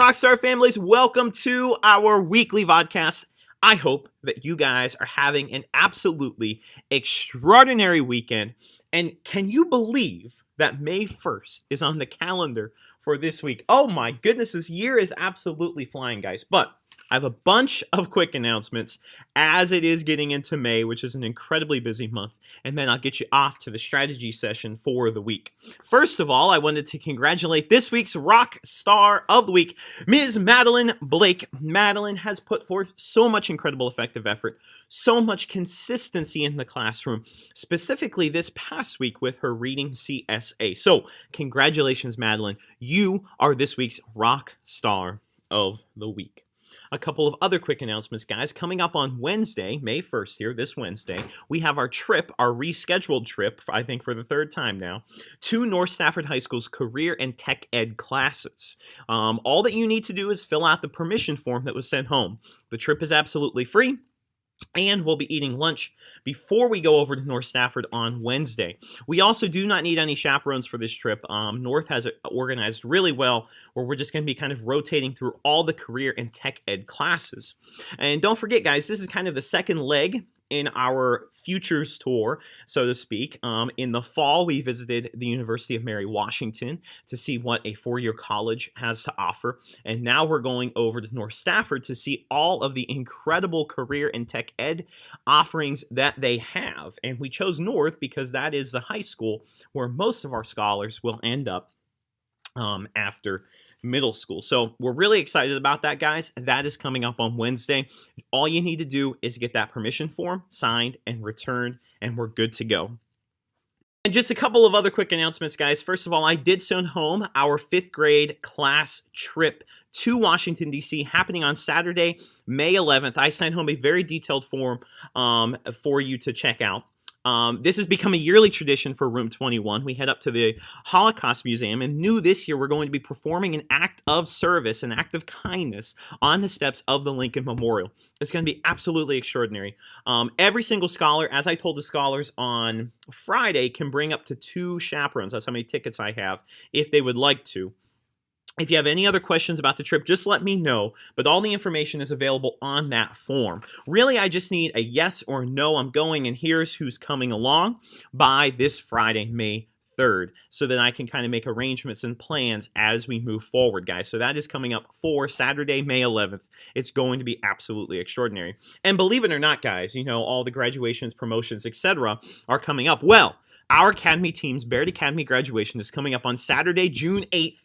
Rockstar families, welcome to our weekly VODCAST. I hope that you guys are having an absolutely extraordinary weekend. And can you believe that May 1st is on the calendar for this week? Oh my goodness, this year is absolutely flying, guys. But I have a bunch of quick announcements as it is getting into May, which is an incredibly busy month, and then I'll get you off to the strategy session for the week. First of all, I wanted to congratulate this week's rock star of the week, Ms. Madeline Blake. Madeline has put forth so much incredible effective effort, so much consistency in the classroom, specifically this past week with her reading CSA. So, congratulations, Madeline. You are this week's rock star of the week. A couple of other quick announcements, guys. Coming up on Wednesday, May 1st here, this Wednesday, we have our trip, our rescheduled trip, I think for the third time now, to North Stafford High School's career and tech ed classes. All that you need to do is fill out the permission form that was sent home. The trip is absolutely free. And we'll be eating lunch before we go over to North Stafford on Wednesday. We also do not need any chaperones for this trip. North has it organized really well, where we're just going to be kind of rotating through all the career and tech ed classes. And don't forget, guys, this is kind of the second leg in our futures tour, so to speak. In the fall, we visited the University of Mary Washington to see what a four-year college has to offer. And now we're going over to North Stafford to see all of the incredible career and tech ed offerings that they have. And we chose North because that is the high school where most of our scholars will end up after middle school. So we're really excited about that, guys. That is coming up on Wednesday. All you need to do is get that permission form signed and returned, and we're good to go. And just a couple of other quick announcements, guys. First of all, I did send home our 5th grade class trip to Washington, D.C., happening on Saturday, May 11th. I sent home a very detailed form for you to check out. This has become a yearly tradition for Room 21. We head up to the Holocaust Museum, and new this year we're going to be performing an act of service, an act of kindness on the steps of the Lincoln Memorial. It's going to be absolutely extraordinary. Every single scholar, as I told the scholars on Friday, can bring up to 2 chaperones. That's how many tickets I have, if they would like to. If you have any other questions about the trip, just let me know, but all the information is available on that form. Really, I just need a yes or no, I'm going, and here's who's coming along by this Friday, May 3rd, so that I can kind of make arrangements and plans as we move forward, guys. So that is coming up for Saturday, May 11th. It's going to be absolutely extraordinary. And believe it or not, guys, you know, all the graduations, promotions, etc. are coming up. Well, our Academy team's Barrett Academy graduation is coming up on Saturday, June 8th.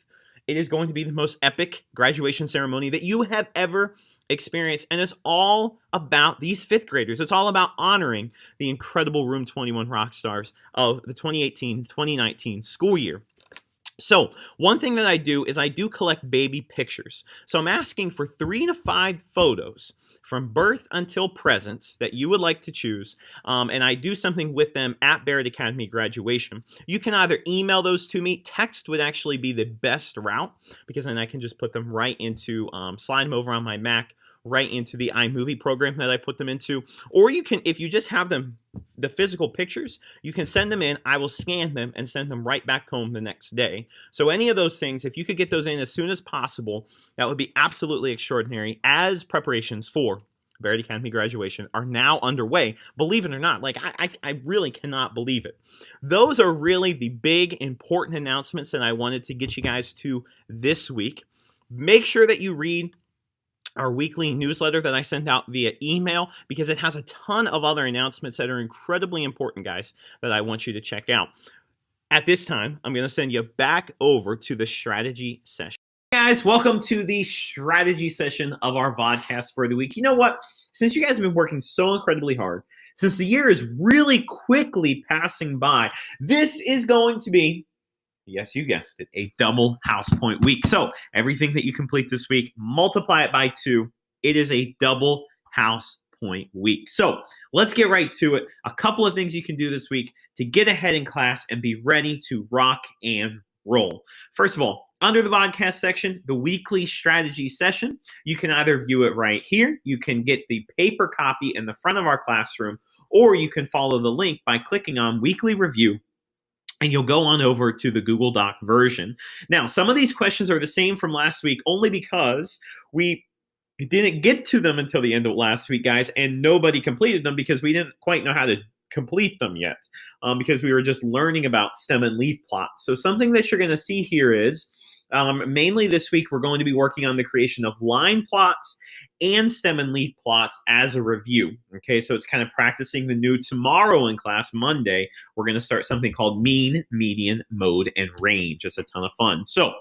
It is going to be the most epic graduation ceremony that you have ever experienced, and it's all about these 5th graders. It's all about honoring the incredible Room 21 rock stars of the 2018-2019 school year. So, one thing that I do is I do collect baby pictures. So I'm asking for 3 to 5 photos from birth until present that you would like to choose, and I do something with them at Barrett Academy graduation. You can either email those to me. Text would actually be the best route, because then I can just put them right into, slide them over on my Mac, right into the iMovie program that I put them into. Or you can, if you just have them, the physical pictures, you can send them in. I will scan them and send them right back home the next day. So any of those things, if you could get those in as soon as possible, that would be absolutely extraordinary, as preparations for Barrett Academy graduation are now underway. Believe it or not, like I really cannot believe it. Those are really the big, important announcements that I wanted to get you guys to this week. Make sure that you read our weekly newsletter that I send out via email, because it has a ton of other announcements that are incredibly important, guys, that I want you to check out. At this time, I'm going to send you back over to the strategy session. Hey guys, welcome to the strategy session of our VODCAST for the week. You know what? Since you guys have been working so incredibly hard, since the year is really quickly passing by, this is going to be, yes, you guessed it, a double house point week. So everything that you complete this week, multiply it by 2. It is a double house point week. So let's get right to it. A couple of things you can do this week to get ahead in class and be ready to rock and roll. First of all, under the VODCAST section, the weekly strategy session, you can either view it right here. You can get the paper copy in the front of our classroom, or you can follow the link by clicking on weekly review and you'll go on over to the Google Doc version. Now, some of these questions are the same from last week only because we didn't get to them until the end of last week, guys, and nobody completed them because we didn't quite know how to complete them yet, because we were just learning about stem and leaf plots. So something that you're going to see here is mainly this week we're going to be working on the creation of line plots and stem and leaf plots as a review. Okay, so it's kind of practicing the new. Tomorrow in class, Monday, we're going to start something called mean, median, mode, and range. It's a ton of fun. So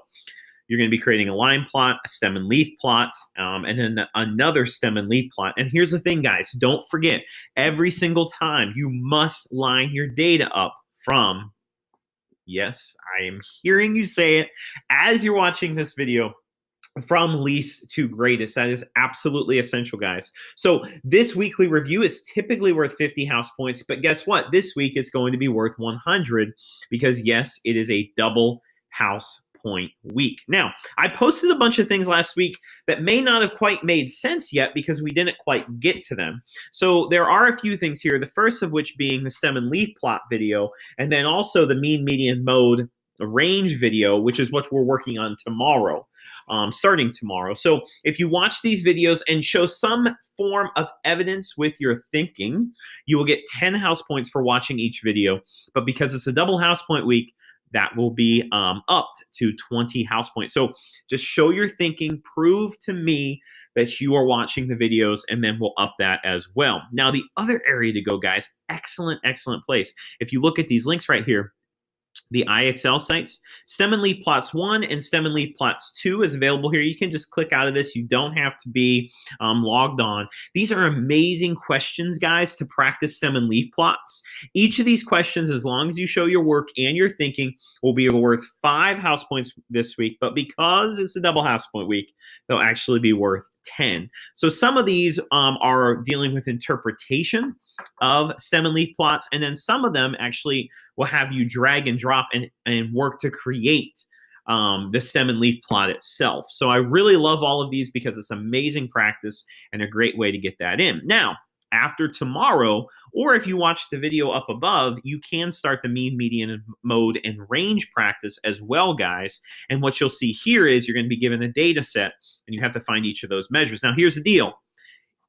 you're going to be creating a line plot, a stem and leaf plot, and then another stem and leaf plot. And here's the thing, guys. Don't forget, every single time you must line your data up from, yes, I am hearing you say it as you're watching this video, from least to greatest. That is absolutely essential, guys. So this weekly review is typically worth 50 house points, but guess what? This week it's going to be worth 100 because, yes, it is a double house point week. Now, I posted a bunch of things last week that may not have quite made sense yet because we didn't quite get to them. So there are a few things here, the first of which being the stem and leaf plot video, and then also the mean, median, mode, range video, which is what we're working on tomorrow, starting tomorrow. So if you watch these videos and show some form of evidence with your thinking, you will get 10 house points for watching each video. But because it's a double house point week, that will be upped to 20 house points. So just show your thinking, prove to me that you are watching the videos, and then we'll up that as well. Now, the other area to go, guys, excellent place. If you look at these links right here, the IXL sites, Stem and Leaf Plots 1 and Stem and Leaf Plots 2 is available here. You can just click out of this. You don't have to be logged on. These are amazing questions, guys, to practice stem and leaf plots. Each of these questions, as long as you show your work and your thinking, will be worth 5 house points this week. But because it's a double house point week, they'll actually be worth 10. So some of these are dealing with interpretation of stem and leaf plots, and then some of them actually will have you drag and drop and work to create the stem and leaf plot itself. So I really love all of these because it's amazing practice and a great way to get that in. Now, after tomorrow, or if you watch the video up above, you can start the mean, median, mode, and range practice as well, guys. And what you'll see here is you're going to be given a data set, and you have to find each of those measures. Now, here's the deal.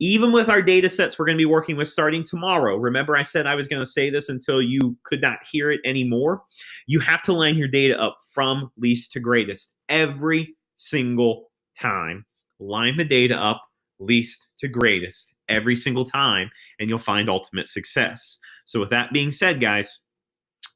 Even with our data sets we're going to be working with starting tomorrow, remember I said I was going to say this until you could not hear it anymore? You have to line your data up from least to greatest every single time. Line the data up least to greatest every single time, and you'll find ultimate success. So with that being said, guys,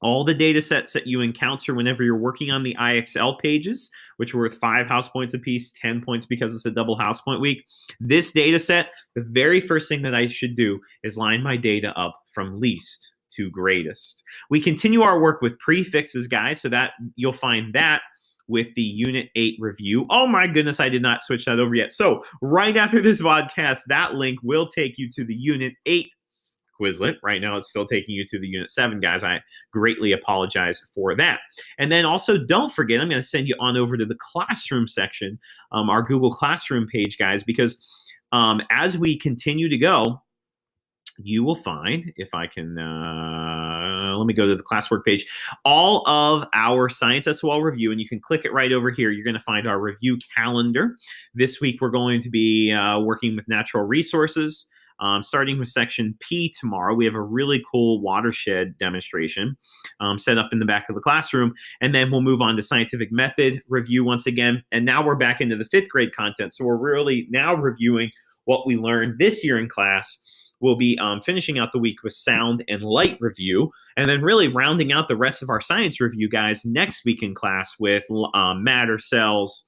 all the data sets that you encounter whenever you're working on the IXL pages, which are worth 5 house points apiece, 10 points because it's a double house point week, this data set, the very first thing that I should do is line my data up from least to greatest. We continue our work with prefixes, guys, so that you'll find that with the Unit 8 review. Oh my goodness, I did not switch that over yet. So right after this VODCAST, that link will take you to the Unit 8 Quizlet. Right now, it's still taking you to the Unit 7, guys. I greatly apologize for that. And then also, don't forget, I'm going to send you on over to the classroom section, our Google Classroom page, guys, because as we continue to go, you will find, if I can, let me go to the classwork page, all of our Science SOL review, and you can click it right over here. You're going to find our review calendar. This week, we're going to be working with natural resources. Starting with section P tomorrow, we have a really cool watershed demonstration set up in the back of the classroom. And then we'll move on to scientific method review once again. And now we're back into the 5th grade content. So we're really now reviewing what we learned this year in class. We'll be finishing out the week with sound and light review, and then really rounding out the rest of our science review, guys, next week in class with matter, cells,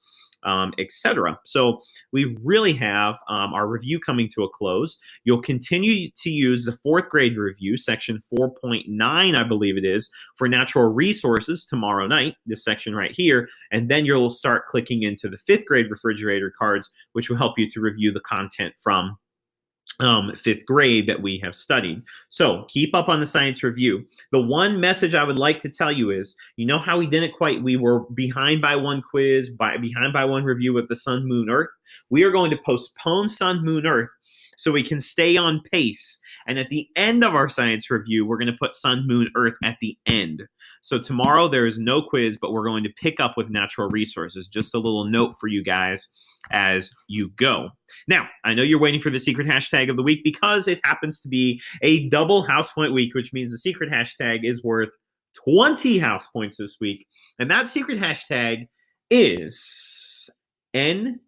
etc. So we really have our review coming to a close. You'll continue to use the 4th grade review, section 4.9, I believe it is, for natural resources tomorrow night, this section right here, and then you'll start clicking into the 5th grade refrigerator cards, which will help you to review the content from 5th grade that we have studied. So keep up on the science review. The one message I would like to tell you is, you know how we were behind by one quiz, behind by one review with the sun, moon, earth? We are going to postpone sun, moon, earth so we can stay on pace And at the end of our science review, we're going to put sun, moon, earth at the end. So tomorrow there is no quiz, but we're going to pick up with natural resources. Just a little note for you guys as you go. Now, I know you're waiting for the secret hashtag of the week because it happens to be a double house point week, which means the secret hashtag is worth 20 house points this week. And that secret hashtag is NSHS.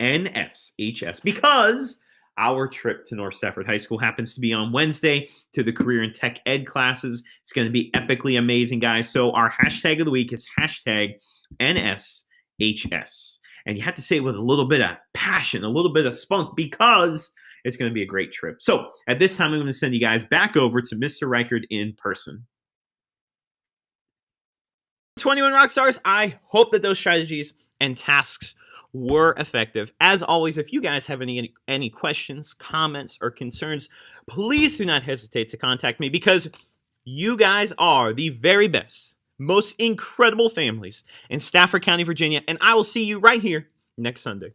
NSHS. Because our trip to North Stafford High School happens to be on Wednesday to the career and tech ed classes. It's going to be epically amazing, guys. So our hashtag of the week is hashtag NSHS. And you have to say it with a little bit of passion, a little bit of spunk, because it's going to be a great trip. So at this time, I'm going to send you guys back over to Mr. Reichard in person. 21 Rockstars, I hope that those strategies and tasks were effective. As always, if you guys have any questions, comments, or concerns, please do not hesitate to contact me, because you guys are the very best, most incredible families in Stafford County, Virginia, and I will see you right here next Sunday.